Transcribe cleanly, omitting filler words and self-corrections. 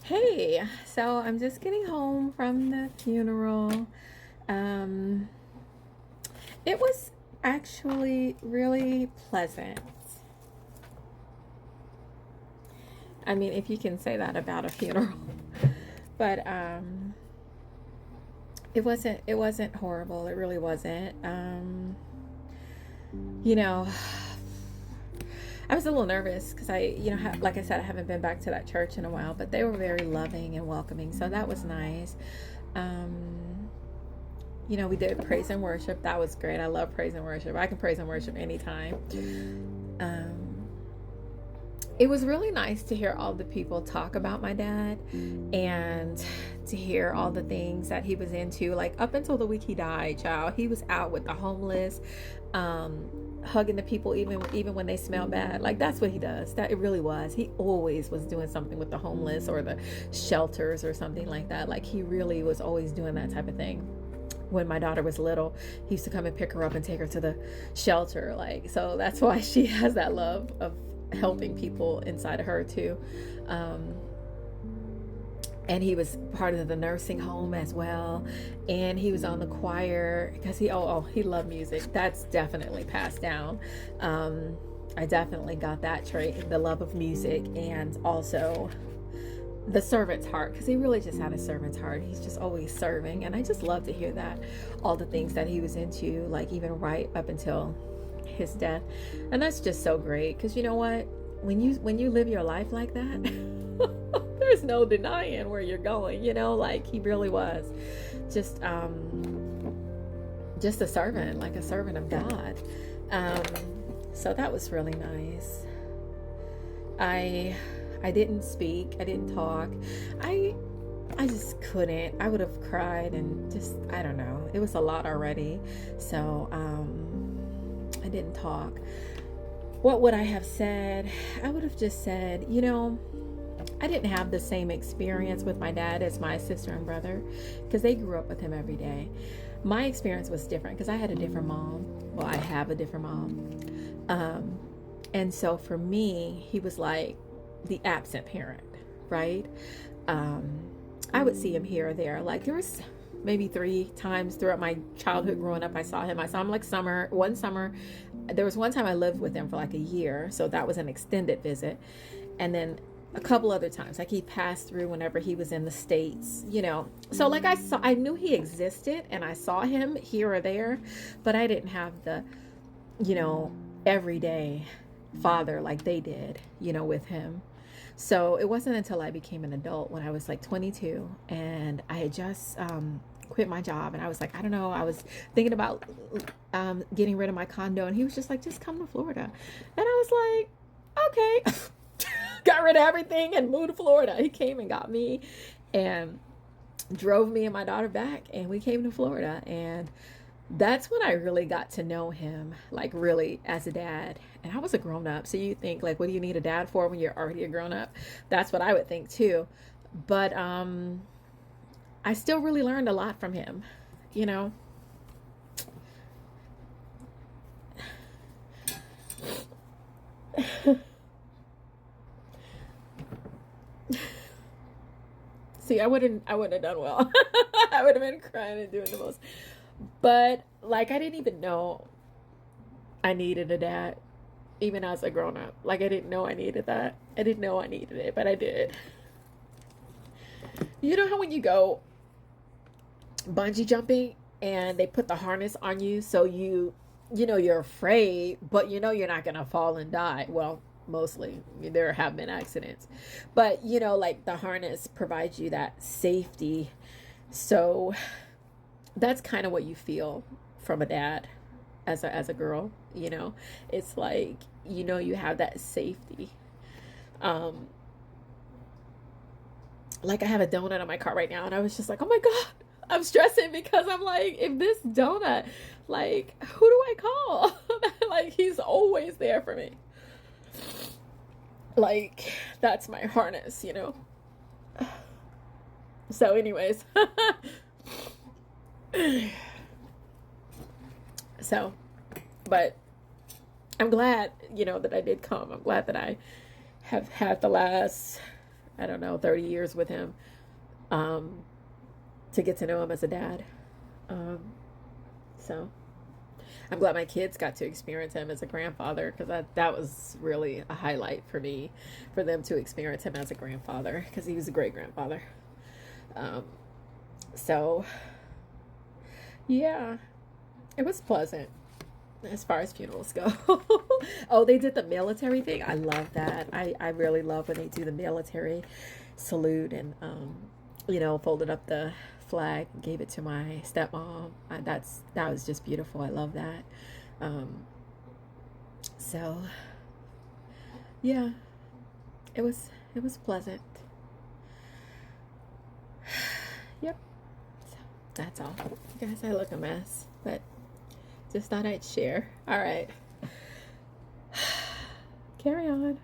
Hey, so I'm just getting home from the funeral. Um, it was actually really pleasant. I mean, if you can say that about a funeral. But it wasn't horrible. It really wasn't. You know, I was a little nervous because like I said, I haven't been back to that church in a while, but they were very loving and welcoming, so that was nice. Um, we did praise and worship. That was great. I love praise and worship. I can praise and worship anytime. Um, it was really nice to hear all the people talk about my dad and to hear all the things that he was into. Like up until the week he died, child, he was out with the homeless, hugging the people even when they smell bad. Like that's what he does. That it really was. He always was doing something with the homeless or the shelters or something like that. Like he really was always doing that type of thing. When my daughter was little, he used to come and pick her up and take her to the shelter. Like, so that's why she has that love of helping people inside of her too. Um, and he was part of the nursing home as well, and he was on the choir because he loved music. That's definitely passed down. I definitely got that trait, the love of music, and also the servant's heart, because he really just had a servant's heart. He's just always serving, and I just love to hear that, all the things that he was into, like even right up until his death. And that's just so great, because you know what, when you live your life like that, there's no denying where you're going, like he really was just just a servant, like a servant of God. um so that was really nice. I didn't speak. I didn't talk. I I just couldn't. I would have cried and just, I don't know. It was a lot already. So I didn't talk. What would I have said? I would have just said, I didn't have the same experience with my dad as my sister and brother because they grew up with him every day. My experience was different because I had a different mom. Well, I have a different mom. Um, and so for me, he was like the absent parent, right? Um, I would see him here or there. Like there was maybe 3 times throughout my childhood growing up, I saw him. I saw him like one summer. There was one time I lived with him for like a year. So that was an extended visit. And then a couple other times, like he passed through whenever he was in the States. So like I knew he existed and I saw him here or there, but I didn't have the, you know, everyday father like they did, with him. So it wasn't until I became an adult when I was like 22 and I had just quit my job, and I was like, I don't know, I was thinking about getting rid of my condo, and he was just like, just come to Florida. And I was like, okay. Got rid of everything and moved to Florida. He came and got me and drove me and my daughter back, and we came to Florida. And that's when I really got to know him, like really as a dad. And I was a grown up. So you think like, what do you need a dad for when you're already a grown up? That's what I would think too. But I still really learned a lot from him, you know. See, I wouldn't have done well. I would have been crying and doing the most. But like I didn't even know I needed a dad even as a grown up. Like I didn't know I needed that. I didn't know I needed it, but I did. You know how when you go bungee jumping and they put the harness on you so you're afraid, but you're not going to fall and die. Well, mostly there have been accidents. But like the harness provides you that safety. So that's kind of what you feel from a dad as a girl, It's like you have that safety. Um like I have a donut on my car right now, and I was just like, oh my god, I'm stressing because I'm like, if this donut, like, who do I call? Like, he's always there for me. Like, that's my harness. So anyways. So, but I'm glad, that I did come. I'm glad that I have had the last I don't know, 30 years with him, um, to get to know him as a dad. Um, so I'm glad my kids got to experience him as a grandfather, because that was really a highlight for me, for them to experience him as a grandfather, because he was a great grandfather. Um, so, yeah, it was pleasant as far as funerals go. Oh, they did the military thing. I love that. I really love when they do the military salute, and folded up the flag and gave it to my stepmom. That was just beautiful. I love that. Um, so yeah, it was pleasant. Yep. So that's all. You guys, I look a mess, but just thought I'd share. All right. Carry on.